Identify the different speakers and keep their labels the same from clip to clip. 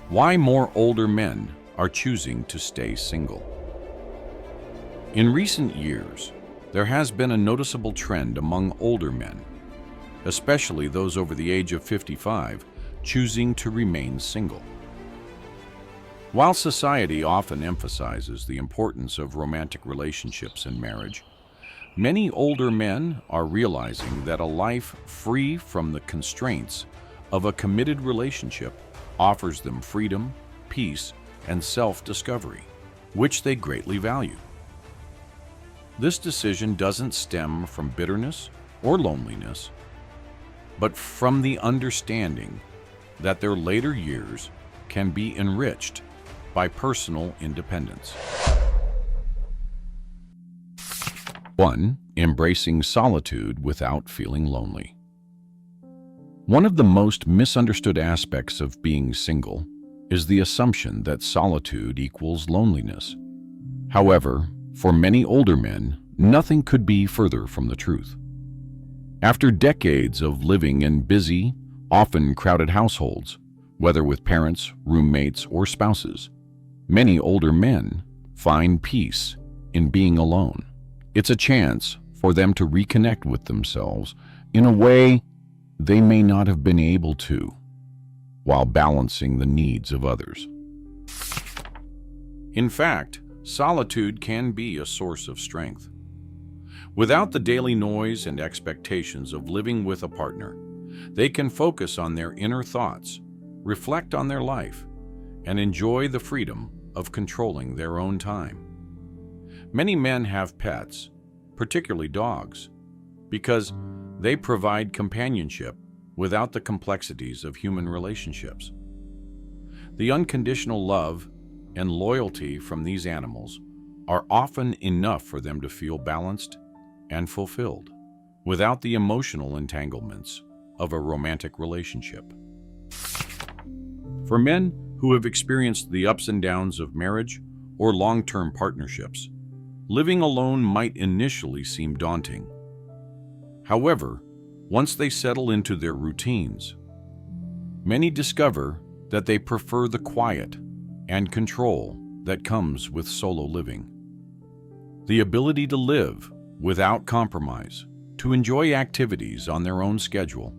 Speaker 1: Why more older men are choosing to stay single. In recent years, there has been a noticeable trend among older men, especially those over the age of 55, choosing to remain single. While society often emphasizes the importance of romantic relationships and marriage, many older men are realizing that a life free from the constraints of a committed relationship offers them freedom, peace, and self-discovery, which they greatly value. This decision doesn't stem from bitterness or loneliness, but from the understanding that their later years can be enriched by personal independence. 1. Embracing solitude without feeling lonely. One of the most misunderstood aspects of being single is the assumption that solitude equals loneliness. However, for many older men, nothing could be further from the truth. After decades of living in busy, often crowded households, whether with parents, roommates, or spouses, many older men find peace in being alone. It's a chance for them to reconnect with themselves in a way they may not have been able to, while balancing the needs of others. In fact, solitude can be a source of strength. Without the daily noise and expectations of living with a partner, they can focus on their inner thoughts, reflect on their life, and enjoy the freedom of controlling their own time. Many men have pets, particularly dogs, because they provide companionship without the complexities of human relationships. The unconditional love and loyalty from these animals are often enough for them to feel balanced and fulfilled, without the emotional entanglements of a romantic relationship. For men who have experienced the ups and downs of marriage or long-term partnerships, living alone might initially seem daunting. However, once they settle into their routines, many discover that they prefer the quiet and control that comes with solo living. The ability to live without compromise, to enjoy activities on their own schedule,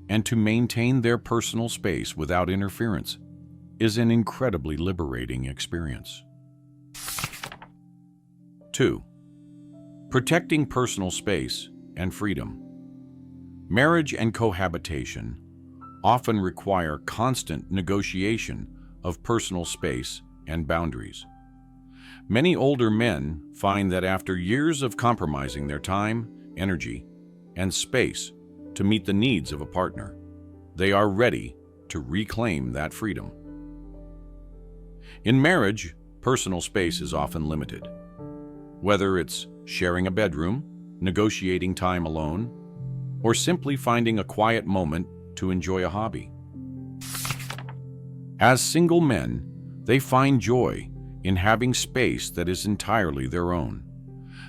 Speaker 1: and to maintain their personal space without interference is an incredibly liberating experience. 2. Protecting personal space and freedom. Marriage and cohabitation often require constant negotiation of personal space and boundaries. Many older men find that after years of compromising their time, energy, and space to meet the needs of a partner, they are ready to reclaim that freedom. In marriage, personal space is often limited. Whether it's sharing a bedroom, negotiating time alone, or simply finding a quiet moment to enjoy a hobby. As single men, they find joy in having space that is entirely their own.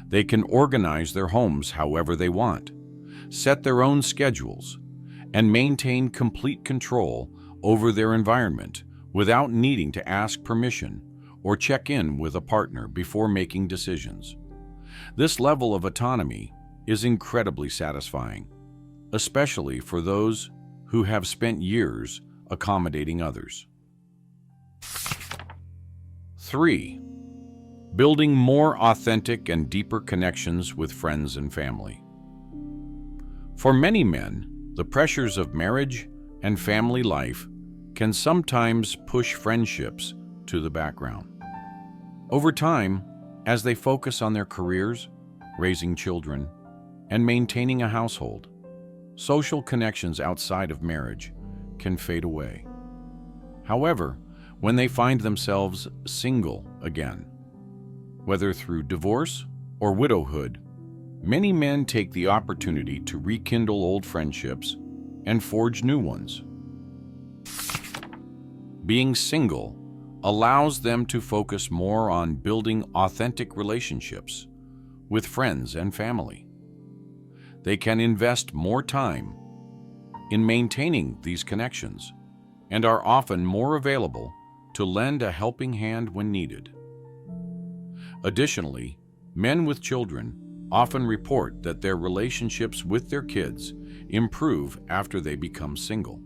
Speaker 1: They can organize their homes however they want, set their own schedules, and maintain complete control over their environment without needing to ask permission or check in with a partner before making decisions. This level of autonomy is incredibly satisfying, especially for those who have spent years accommodating others. 3. Building more authentic and deeper connections with friends and family. For many men, the pressures of marriage and family life can sometimes push friendships to the background. Over time, as they focus on their careers, raising children, and maintaining a household, social connections outside of marriage can fade away. However, when they find themselves single again, whether through divorce or widowhood, many men take the opportunity to rekindle old friendships and forge new ones. Being single allows them to focus more on building authentic relationships with friends and family. They can invest more time in maintaining these connections and are often more available to lend a helping hand when needed. Additionally, men with children often report that their relationships with their kids improve after they become single.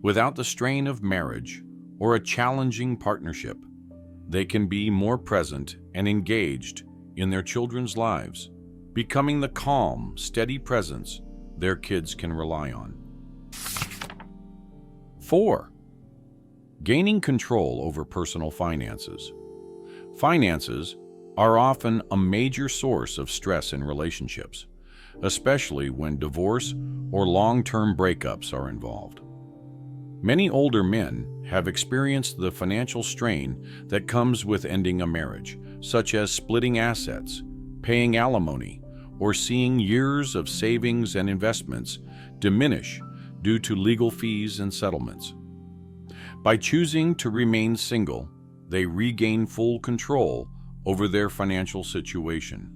Speaker 1: Without the strain of marriage or a challenging partnership, they can be more present and engaged in their children's lives, becoming the calm, steady presence their kids can rely on. 4. Gaining control over personal finances. Finances are often a major source of stress in relationships, especially when divorce or long-term breakups are involved. Many older men have experienced the financial strain that comes with ending a marriage, such as splitting assets, paying alimony, or seeing years of savings and investments diminish due to legal fees and settlements. By choosing to remain single, they regain full control over their financial situation.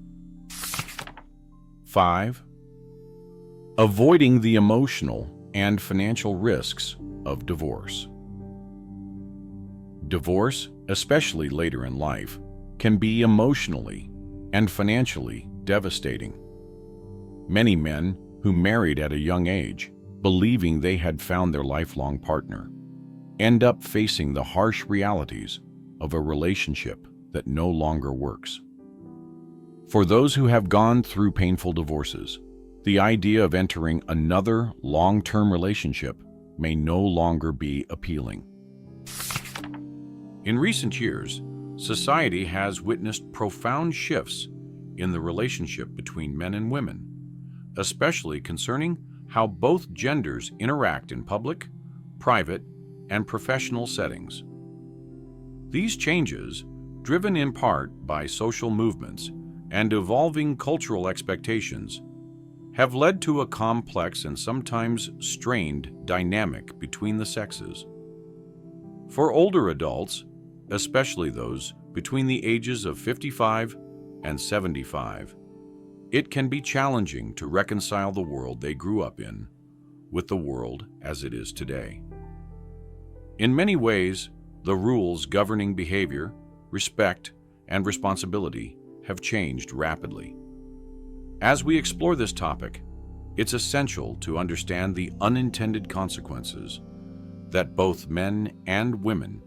Speaker 1: 5. Avoiding the emotional and financial risks of divorce. Divorce, especially later in life, can be emotionally and financially devastating. Many men who married at a young age, believing they had found their lifelong partner, end up facing the harsh realities of a relationship that no longer works. For those who have gone through painful divorces, the idea of entering another long-term relationship may no longer be appealing. In recent years, society has witnessed profound shifts in the relationship between men and women, especially concerning how both genders interact in public, private, and professional settings. These changes, driven in part by social movements and evolving cultural expectations, have led to a complex and sometimes strained dynamic between the sexes. For older adults, especially those between the ages of 55 and 75, it can be challenging to reconcile the world they grew up in with the world as it is today. In many ways, the rules governing behavior, respect, and responsibility have changed rapidly. As we explore this topic, it's essential to understand the unintended consequences that both men and women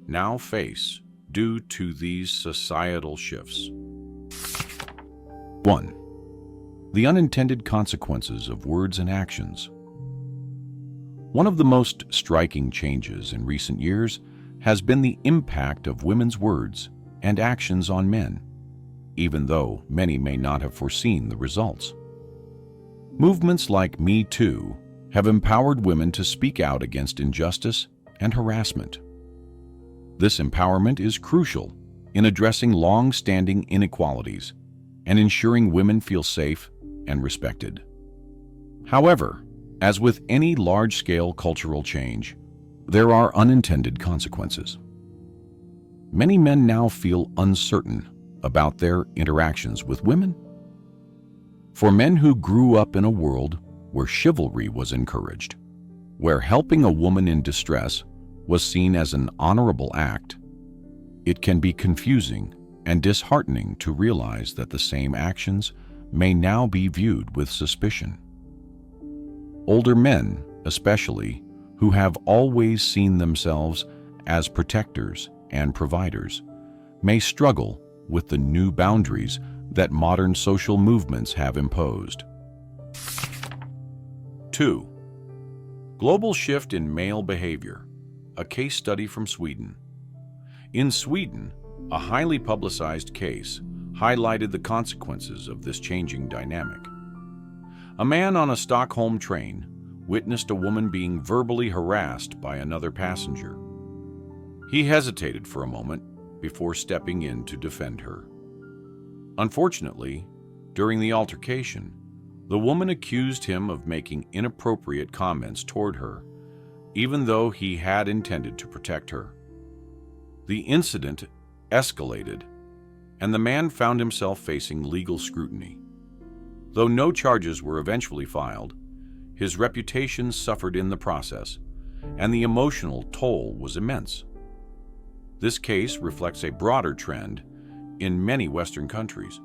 Speaker 1: now face due to these societal shifts. 1. The unintended consequences of words and actions. One of the most striking changes in recent years has been the impact of women's words and actions on men, even though many may not have foreseen the results. Movements like Me Too have empowered women to speak out against injustice and harassment. This empowerment is crucial in addressing long-standing inequalities and ensuring women feel safe and respected. However, as with any large-scale cultural change, there are unintended consequences. Many men now feel uncertain about their interactions with women. For men who grew up in a world where chivalry was encouraged, where helping a woman in distress was seen as an honorable act, it can be confusing and disheartening to realize that the same actions may now be viewed with suspicion. Older men, especially, who have always seen themselves as protectors and providers, may struggle with the new boundaries that modern social movements have imposed. 2. Global shift in male behavior, a case study from Sweden. In Sweden, a highly publicized case highlighted the consequences of this changing dynamic. A man on a Stockholm train witnessed a woman being verbally harassed by another passenger. He hesitated for a moment before stepping in to defend her. Unfortunately, during the altercation, the woman accused him of making inappropriate comments toward her, even though he had intended to protect her. The incident escalated, and the man found himself facing legal scrutiny. Though no charges were eventually filed, his reputation suffered in the process, and the emotional toll was immense. This case reflects a broader trend in many Western countries,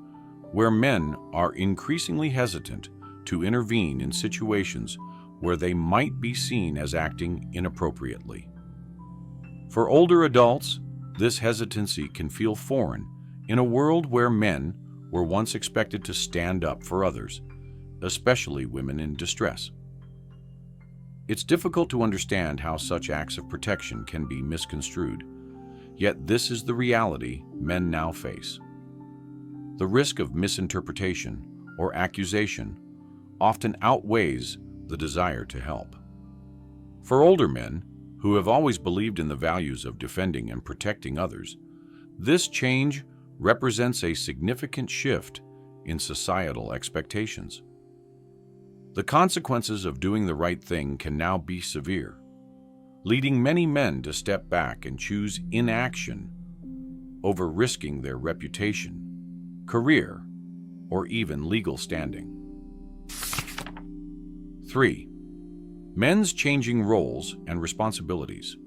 Speaker 1: where men are increasingly hesitant to intervene in situations where they might be seen as acting inappropriately. For older adults, this hesitancy can feel foreign in a world where men were once expected to stand up for others, especially women in distress. It's difficult to understand how such acts of protection can be misconstrued, yet this is the reality men now face. The risk of misinterpretation or accusation often outweighs the desire to help. For older men, who have always believed in the values of defending and protecting others, this change represents a significant shift in societal expectations. The consequences of doing the right thing can now be severe, leading many men to step back and choose inaction over risking their reputation, career, or even legal standing. 3. Men's changing roles and responsibilities.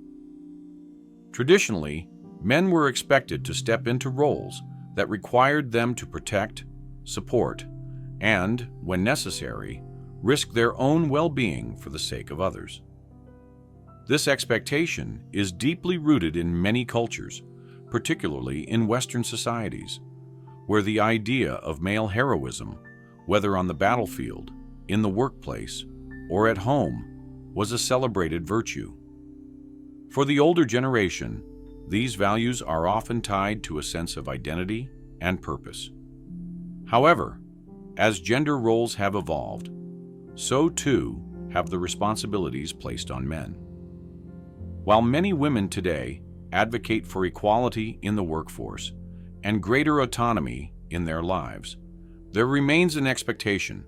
Speaker 1: Traditionally, men were expected to step into roles that required them to protect, support, and, when necessary, risk their own well-being for the sake of others. This expectation is deeply rooted in many cultures, particularly in Western societies, where the idea of male heroism, whether on the battlefield, in the workplace, or at home, was a celebrated virtue. For the older generation, these values are often tied to a sense of identity and purpose. However, as gender roles have evolved, so too have the responsibilities placed on men. While many women today advocate for equality in the workforce and greater autonomy in their lives, there remains an expectation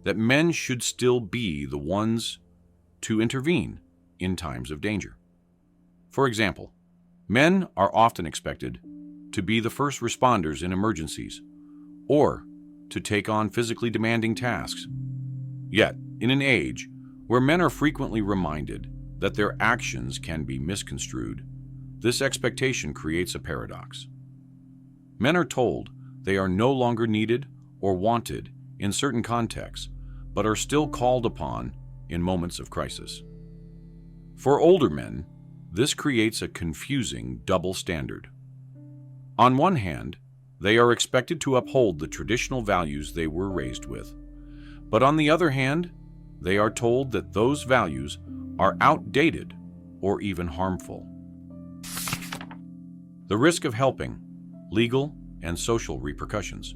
Speaker 1: that men should still be the ones to intervene in times of danger. For example, men are often expected to be the first responders in emergencies or to take on physically demanding tasks. Yet, in an age where men are frequently reminded that their actions can be misconstrued, this expectation creates a paradox. Men are told they are no longer needed or wanted in certain contexts, but are still called upon in moments of crisis. For older men, this creates a confusing double standard. On one hand, they are expected to uphold the traditional values they were raised with, but on the other hand, they are told that those values are outdated or even harmful. The risk of helping, legal and social repercussions.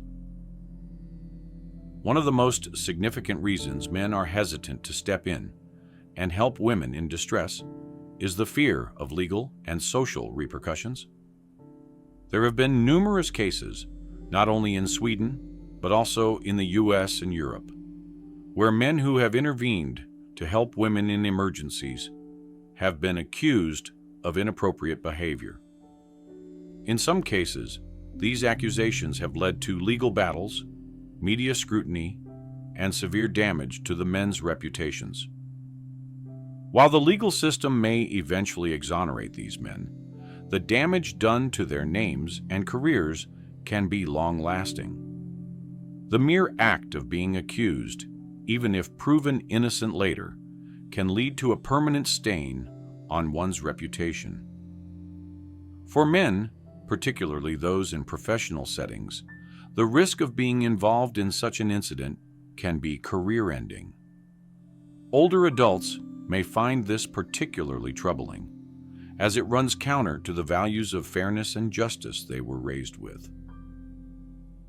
Speaker 1: One of the most significant reasons men are hesitant to step in and help women in distress is the fear of legal and social repercussions. There have been numerous cases, not only in Sweden, but also in the US and Europe, where men who have intervened to help women in emergencies have been accused of inappropriate behavior. In some cases, these accusations have led to legal battles, media scrutiny, and severe damage to the men's reputations. While the legal system may eventually exonerate these men, the damage done to their names and careers can be long-lasting. The mere act of being accused, even if proven innocent later, can lead to a permanent stain on one's reputation. For men, particularly those in professional settings, the risk of being involved in such an incident can be career-ending. Older adults may find this particularly troubling, as it runs counter to the values of fairness and justice they were raised with.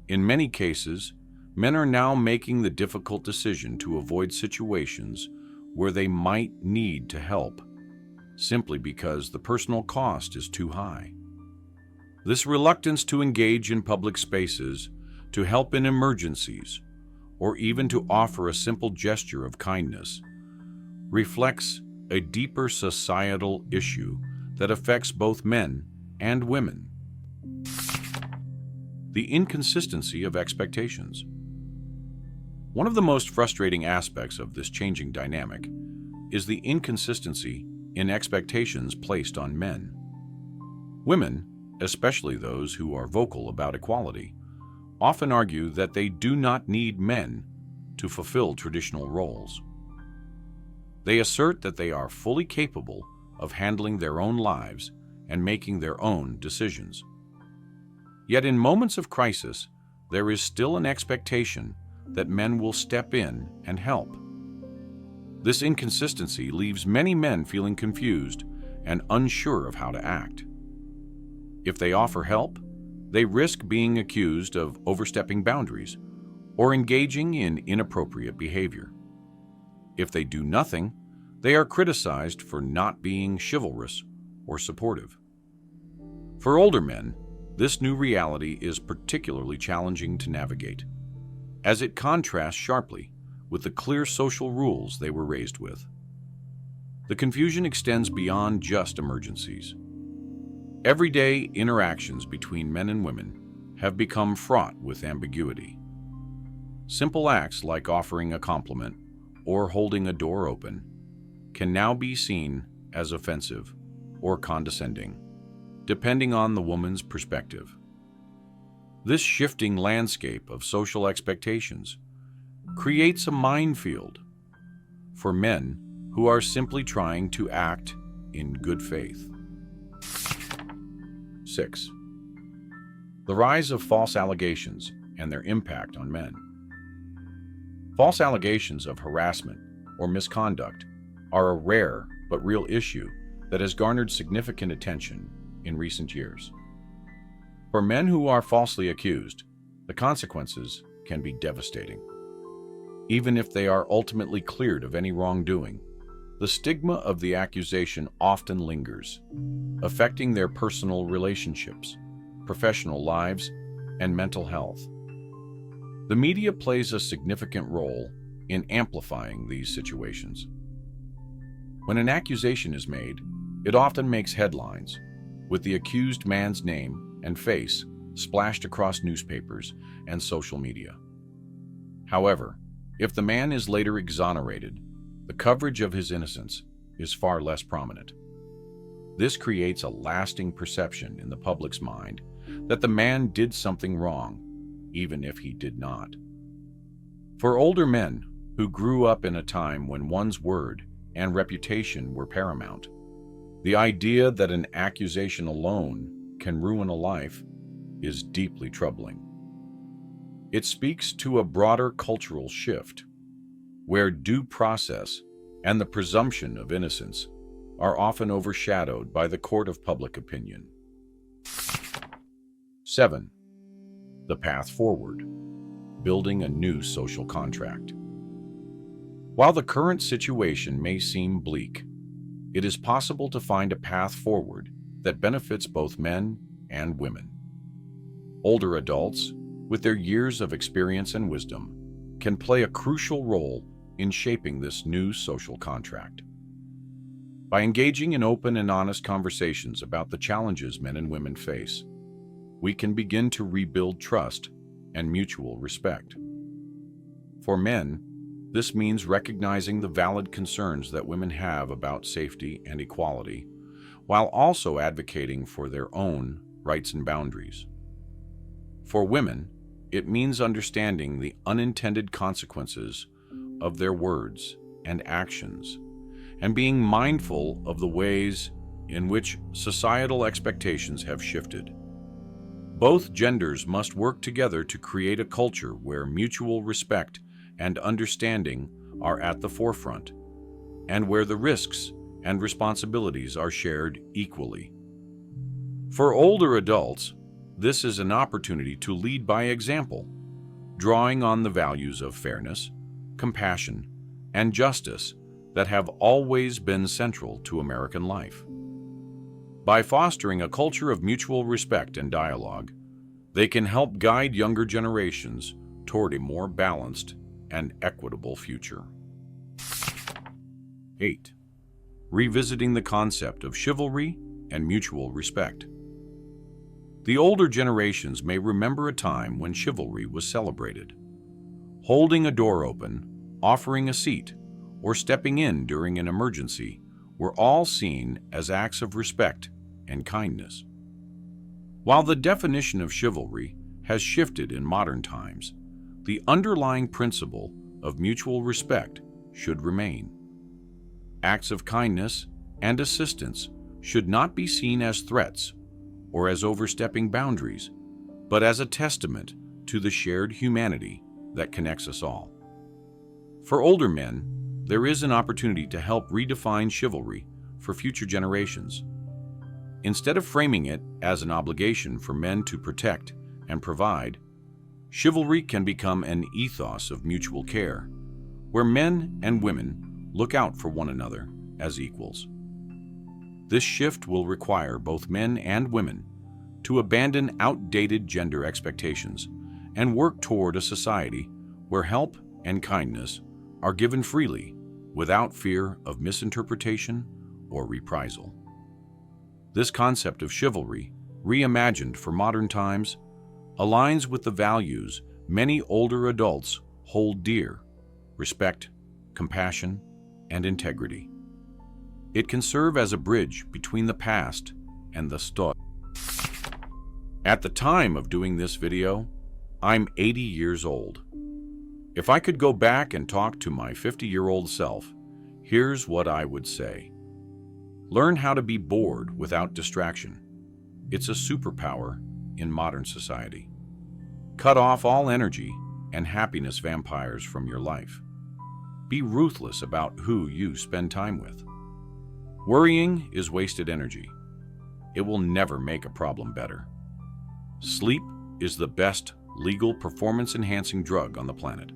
Speaker 1: In many cases, men are now making the difficult decision to avoid situations where they might need to help, simply because the personal cost is too high. This reluctance to engage in public spaces, to help in emergencies, or even to offer a simple gesture of kindness, reflects a deeper societal issue that affects both men and women. The inconsistency of expectations. One of the most frustrating aspects of this changing dynamic is the inconsistency in expectations placed on men. Women, especially those who are vocal about equality, often argue that they do not need men to fulfill traditional roles. They assert that they are fully capable of handling their own lives and making their own decisions. Yet in moments of crisis, there is still an expectation that men will step in and help. This inconsistency leaves many men feeling confused and unsure of how to act. If they offer help, they risk being accused of overstepping boundaries or engaging in inappropriate behavior. If they do nothing, they are criticized for not being chivalrous or supportive. For older men, this new reality is particularly challenging to navigate, as it contrasts sharply with the clear social rules they were raised with. The confusion extends beyond just emergencies. Everyday interactions between men and women have become fraught with ambiguity. Simple acts like offering a compliment or holding a door open can now be seen as offensive or condescending, depending on the woman's perspective. This shifting landscape of social expectations creates a minefield for men who are simply trying to act in good faith. 6. The rise of false allegations and their impact on men. False allegations of harassment or misconduct are a rare but real issue that has garnered significant attention in recent years. For men who are falsely accused, the consequences can be devastating. Even if they are ultimately cleared of any wrongdoing, the stigma of the accusation often lingers, affecting their personal relationships, professional lives, and mental health. The media plays a significant role in amplifying these situations. When an accusation is made, it often makes headlines, with the accused man's name and face splashed across newspapers and social media. However, if the man is later exonerated, the coverage of his innocence is far less prominent. This creates a lasting perception in the public's mind that the man did something wrong, even if he did not. For older men who grew up in a time when one's word and reputation were paramount, the idea that an accusation alone can ruin a life is deeply troubling. It speaks to a broader cultural shift, where due process and the presumption of innocence are often overshadowed by the court of public opinion. 7. The path forward: building a new social contract. While the current situation may seem bleak, it is possible to find a path forward that benefits both men and women. Older adults, with their years of experience and wisdom, can play a crucial role in shaping this new social contract. By engaging in open and honest conversations about the challenges men and women face, we can begin to rebuild trust and mutual respect. For men, this means recognizing the valid concerns that women have about safety and equality, while also advocating for their own rights and boundaries. For women, it means understanding the unintended consequences of their words and actions, and being mindful of the ways in which societal expectations have shifted. Both genders must work together to create a culture where mutual respect and understanding are at the forefront, and where the risks and responsibilities are shared equally. For older adults, this is an opportunity to lead by example, drawing on the values of fairness, compassion, and justice that have always been central to American life. By fostering a culture of mutual respect and dialogue, they can help guide younger generations toward a more balanced and equitable future. 8. Revisiting the concept of chivalry and mutual respect. The older generations may remember a time when chivalry was celebrated. Holding a door open, offering a seat, or stepping in during an emergency were all seen as acts of respect and kindness. While the definition of chivalry has shifted in modern times, the underlying principle of mutual respect should remain. Acts of kindness and assistance should not be seen as threats or as overstepping boundaries, but as a testament to the shared humanity that connects us all. For older men, there is an opportunity to help redefine chivalry for future generations. Instead of framing it as an obligation for men to protect and provide, chivalry can become an ethos of mutual care, where men and women look out for one another as equals. This shift will require both men and women to abandon outdated gender expectations and work toward a society where help and kindness are given freely without fear of misinterpretation or reprisal. This concept of chivalry, reimagined for modern times, aligns with the values many older adults hold dear: respect, compassion, and integrity. It can serve as a bridge between the past and the story. At the time of doing this video, I'm 80 years old. If I could go back and talk to my 50-year-old self, here's what I would say. Learn how to be bored without distraction. It's a superpower in modern society. Cut off all energy and happiness vampires from your life. Be ruthless about who you spend time with. Worrying is wasted energy. It will never make a problem better. Sleep is the best legal performance-enhancing drug on the planet.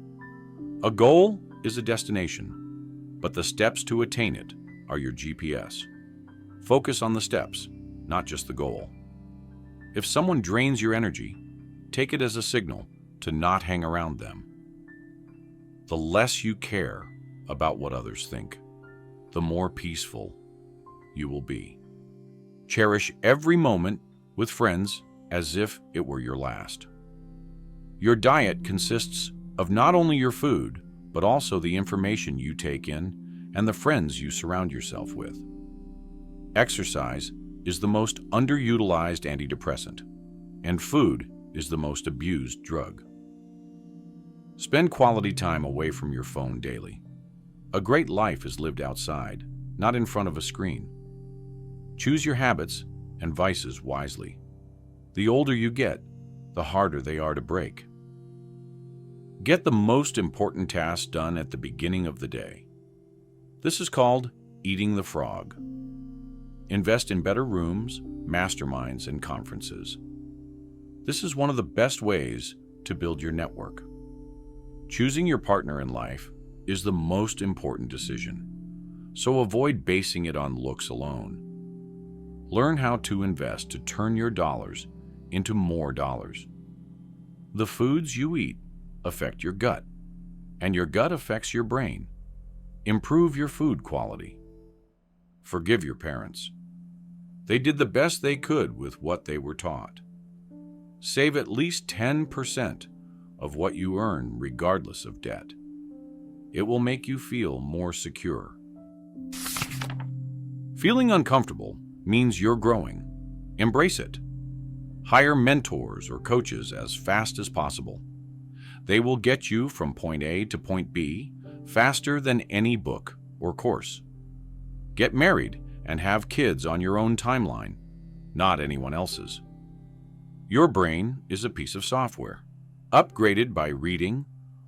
Speaker 1: A goal is a destination, but the steps to attain it are your GPS. Focus on the steps, not just the goal. If someone drains your energy, take it as a signal to not hang around them. The less you care about what others think, the more peaceful you will be. Cherish every moment with friends as if it were your last. Your diet consists of not only your food, but also the information you take in and the friends you surround yourself with. Exercise is the most underutilized antidepressant, and food is the most abused drug. Spend quality time away from your phone daily. A great life is lived outside, not in front of a screen. Choose your habits and vices wisely. The older you get, the harder they are to break. Get the most important tasks done at the beginning of the day. This is called eating the frog. Invest in better rooms, masterminds, and conferences. This is one of the best ways to build your network. Choosing your partner in life is the most important decision, so avoid basing it on looks alone. Learn how to invest to turn your dollars into more dollars. The foods you eat affect your gut, and your gut affects your brain. Improve your food quality. Forgive your parents. They did the best they could with what they were taught. Save at least 10% of what you earn regardless of debt. It will make you feel more secure. Feeling uncomfortable means you're growing. Embrace it. Hire mentors or coaches as fast as possible. They will get you from point A to point B faster than any book or course. Get married and have kids on your own timeline, not anyone else's. Your brain is a piece of software, upgraded by reading,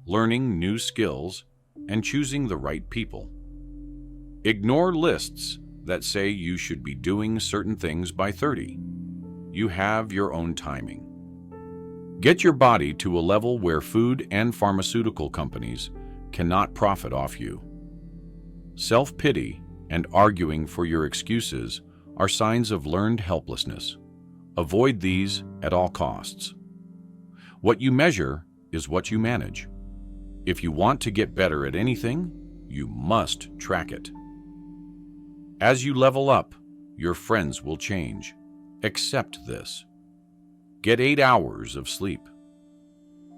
Speaker 1: learning new skills, and choosing the right people. Ignore lists that say you should be doing certain things by 30. You have your own timing. Get your body to a level where food and pharmaceutical companies cannot profit off you. Self-pity and arguing for your excuses are signs of learned helplessness. Avoid these at all costs. What you measure is what you manage. If you want to get better at anything, you must track it. As you level up, your friends will change. Accept this. Get 8 hours of sleep.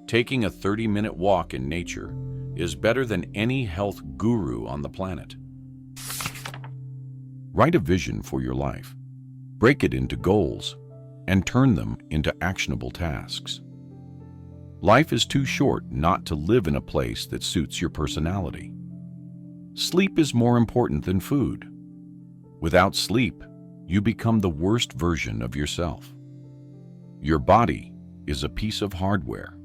Speaker 1: Taking a 30-minute walk in nature is better than any health guru on the planet. Write a vision for your life. Break it into goals. and turn them into actionable tasks. Life is too short not to live in a place that suits your personality. Sleep is more important than food. Without sleep, you become the worst version of yourself. Your body is a piece of hardware,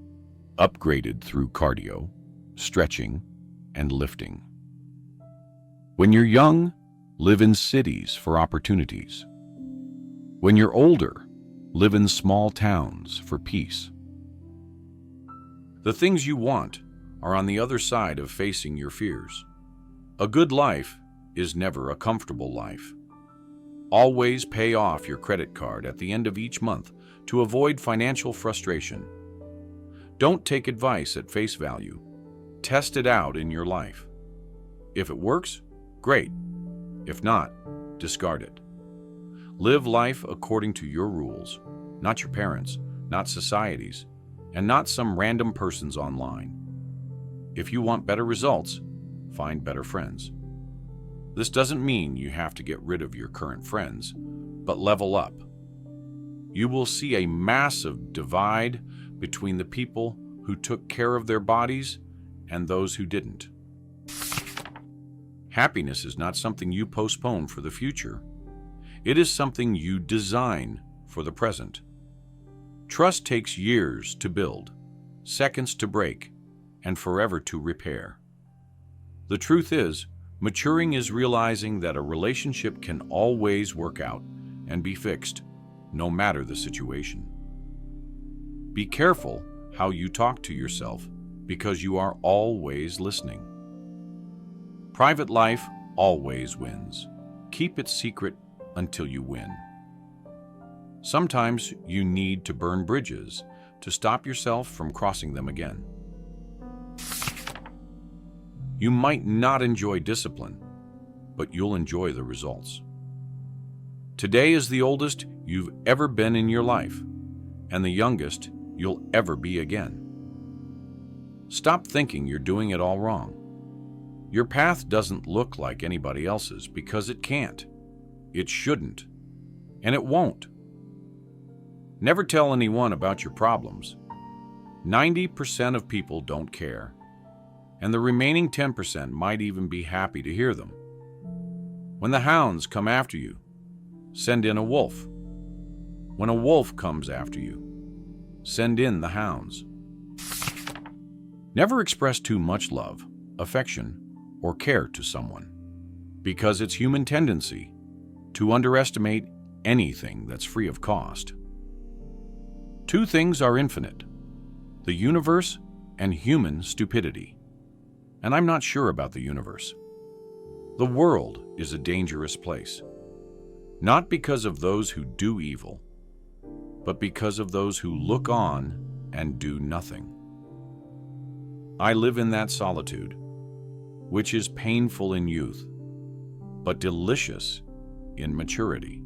Speaker 1: upgraded through cardio, stretching, and lifting. When you're young, live in cities for opportunities. When you're older, live in small towns for peace. The things you want are on the other side of facing your fears. A good life is never a comfortable life. Always pay off your credit card at the end of each month to avoid financial frustration. Don't take advice at face value. Test it out in your life. If it works, great. If not, discard it. Live life according to your rules, not your parents', not society's, and not some random person's online. If you want better results, find better friends. This doesn't mean you have to get rid of your current friends, but level up. You will see a massive divide between the people who took care of their bodies and those who didn't. Happiness is not something you postpone for the future. It is something you design for the present. Trust takes years to build, seconds to break, and forever to repair. The truth is, maturing is realizing that a relationship can always work out and be fixed, no matter the situation. Be careful how you talk to yourself, because you are always listening. Private life always wins. Keep it secret until you win. Sometimes you need to burn bridges to stop yourself from crossing them again. You might not enjoy discipline, but you'll enjoy the results. Today is the oldest you've ever been in your life, and the youngest you'll ever be again. Stop thinking you're doing it all wrong. Your path doesn't look like anybody else's because it can't, it shouldn't, and it won't. Never tell anyone about your problems. 90% of people don't care, and the remaining 10% might even be happy to hear them. When the hounds come after you, send in a wolf. When a wolf comes after you, send in the hounds. Never express too much love, affection, or care to someone, because it's human tendency to underestimate anything that's free of cost. Two things are infinite: the universe and human stupidity. And I'm not sure about the universe. The world is a dangerous place, not because of those who do evil, but because of those who look on and do nothing. I live in that solitude, which is painful in youth, but delicious in maturity.